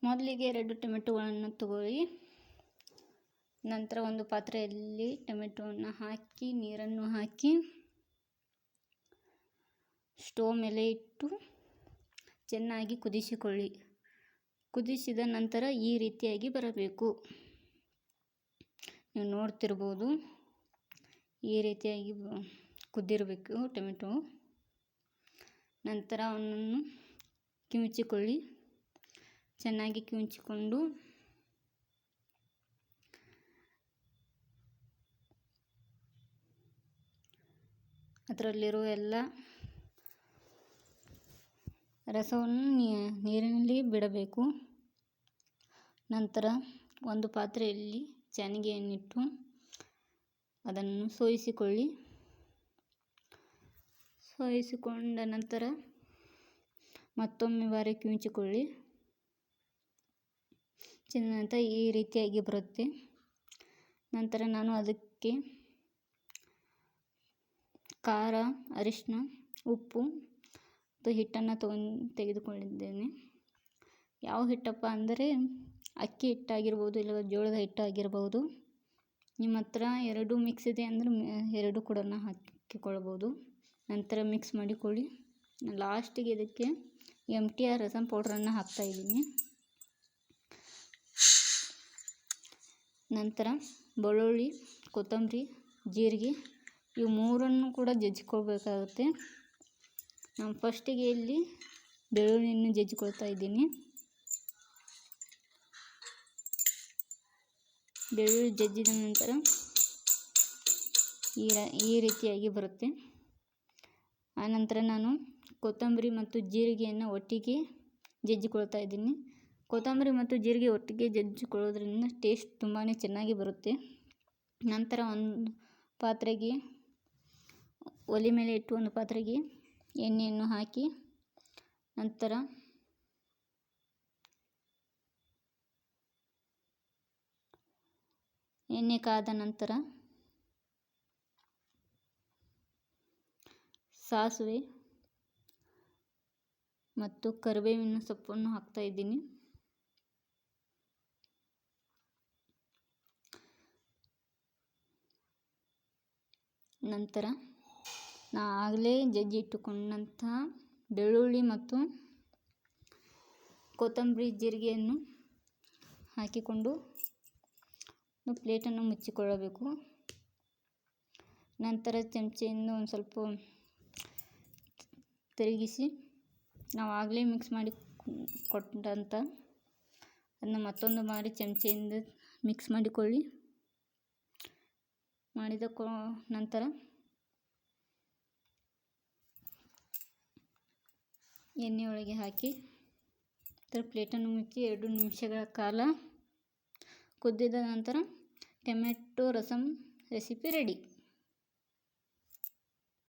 ಮೊದಲಿಗೆ 2 ಟೊಮೆಟೊಗಳನ್ನು ತಗೊಳ್ಳಿ. ನಂತರ ಒಂದು ಪಾತ್ರೆಯಲ್ಲಿ ಟೊಮೆಟೊವನ್ನು ಹಾಕಿ ನೀರನ್ನು ಹಾಕಿ ಸ್ಟೋವ್ ಮೇಲೆ ಇಟ್ಟು ಚೆನ್ನಾಗಿ ಕುದಿಸಿಕೊಳ್ಳಿ. ಕುದಿಸಿದ ನಂತರ ಈ ರೀತಿಯಾಗಿ ಬರಬೇಕು. ನೀವು ನೋಡ್ತಿರ್ಬೋದು, ಈ ರೀತಿಯಾಗಿ ಕುದ್ದಿರಬೇಕು ಟೊಮೆಟೊ. ನಂತರ ಅವನನ್ನು ಕಿವುಚಿಕೊಳ್ಳಿ. ಚೆನ್ನಾಗಿ ಕಿವುಚಿಕೊಂಡು ಅದರಲ್ಲಿರುವ ಎಲ್ಲ ರಸವನ್ನು ನೀರಿನಲ್ಲಿ ಬಿಡಬೇಕು. ನಂತರ ಒಂದು ಪಾತ್ರೆಯಲ್ಲಿ ಜಾನಿಗೆಯನ್ನಿಟ್ಟು ಅದನ್ನು ಸೋಸಿಕೊಳ್ಳಿ. ಸೋಸಿಕೊಂಡ ನಂತರ ಮತ್ತೊಮ್ಮೆ ಬಾರಿ ಕಿವುಚಿಕೊಳ್ಳಿ. ನಂತರ ಈ ರೀತಿಯಾಗಿ ಬರುತ್ತೆ. ನಂತರ ನಾನು ಅದಕ್ಕೆ ಖಾರ, ಅರಿಶಿನ, ಉಪ್ಪು ಮತ್ತು ಹಿಟ್ಟನ್ನು ತೆಗೆದುಕೊಂಡಿದ್ದೇನೆ. ಯಾವ ಹಿಟ್ಟಪ್ಪ ಅಂದರೆ ಅಕ್ಕಿ ಹಿಟ್ಟಾಗಿರ್ಬೋದು, ಇಲ್ಲ ಜೋಳದ ಹಿಟ್ಟಾಗಿರ್ಬೋದು. ನಿಮ್ಮ ಹತ್ರ 2 ಮಿಕ್ಸ್ ಇದೆ ಅಂದರೆ 2 ಕೂಡ ಹಾಕಿಕೊಳ್ಬೋದು. ನಂತರ ಮಿಕ್ಸ್ ಮಾಡಿಕೊಳ್ಳಿ. ಲಾಸ್ಟಿಗೆ ಇದಕ್ಕೆ MTR ರಸಂ ಪೌಡ್ರನ್ನು ಹಾಕ್ತಾಯಿದ್ದೀನಿ. ನಂತರ ಬೆಳ್ಳುಳ್ಳಿ, ಕೊತ್ತಂಬರಿ, ಜೀರಿಗೆ ಇವು 3 ಕೂಡ ಜಜ್ಜಿಕೊಳ್ಬೇಕಾಗುತ್ತೆ. ನಾನು ಫಸ್ಟಿಗೆ ಇಲ್ಲಿ ಬೆಳ್ಳುಳ್ಳಿಯನ್ನು ಜಜ್ಜಿಕೊಳ್ತಾ ಇದ್ದೀನಿ. ಬೆಳ್ಳುಳ್ಳಿ ಜಜ್ಜಿದ ನಂತರ ಈ ರೀತಿಯಾಗಿ ಬರುತ್ತೆ. ಆನಂತರ ನಾನು ಕೊತ್ತಂಬರಿ ಮತ್ತು ಜೀರಿಗೆಯನ್ನು ಒಟ್ಟಿಗೆ ಜಜ್ಜಿಕೊಳ್ತಾ ಇದ್ದೀನಿ. ಕೊತ್ತಂಬರಿ ಮತ್ತು ಜೀರಿಗೆ ಒಟ್ಟಿಗೆ ಜಜ್ಜಿಕೊಳ್ಳೋದ್ರಿಂದ ಟೇಸ್ಟ್ ತುಂಬಾ ಚೆನ್ನಾಗಿ ಬರುತ್ತೆ. ನಂತರ ಒಂದು ಪಾತ್ರೆಗೆ ಒಲೆ ಮೇಲೆ ಇಟ್ಟು ಒಂದು ಪಾತ್ರೆಗೆ ಎಣ್ಣೆಯನ್ನು ಹಾಕಿ ನಂತರ ಎಣ್ಣೆ ಕಾದ ನಂತರ ಸಾಸಿವೆ ಮತ್ತು ಕರಿಬೇವಿನ ಸೊಪ್ಪನ್ನು ಹಾಕ್ತಾ ಇದ್ದೀನಿ. ನಂತರ ನಾನು ಆಗಲೇ ಜಜ್ಜಿ ಇಟ್ಟುಕೊಂಡಂತಹ ಬೆಳ್ಳುಳ್ಳಿ ಮತ್ತು ಕೊತ್ತಂಬರಿ ಜೀರಿಗೆಯನ್ನು ಹಾಕಿಕೊಂಡು ಪ್ಲೇಟನ್ನು ಮುಚ್ಚಿಕೊಳ್ಳಬೇಕು. ನಂತರ ಚಮಚೆಯಿಂದ ಒಂದು ಸ್ವಲ್ಪ ತಿರುಗಿಸಿ ನಾವು ಆಗಲೇ ಮಿಕ್ಸ್ ಮಾಡಿ ಕೊಟ್ಟಂಥ ಅದನ್ನು ಮತ್ತೊಂದು ಬಾರಿ ಚಮಚೆಯಿಂದ ಮಿಕ್ಸ್ ಮಾಡಿಕೊಳ್ಳಿ. ಮಾಡಿದ ನಂತರ ಎಣ್ಣೆಯೊಳಗೆ ಹಾಕಿ ಪ್ಲೇಟನ್ನು ಮುಚ್ಚಿ 2 ನಿಮಿಷಗಳ ಕಾಲ ಕುದ್ದಿದ ನಂತರ ಟೊಮೆಟೊ ರಸಂ ರೆಸಿಪಿ ರೆಡಿ.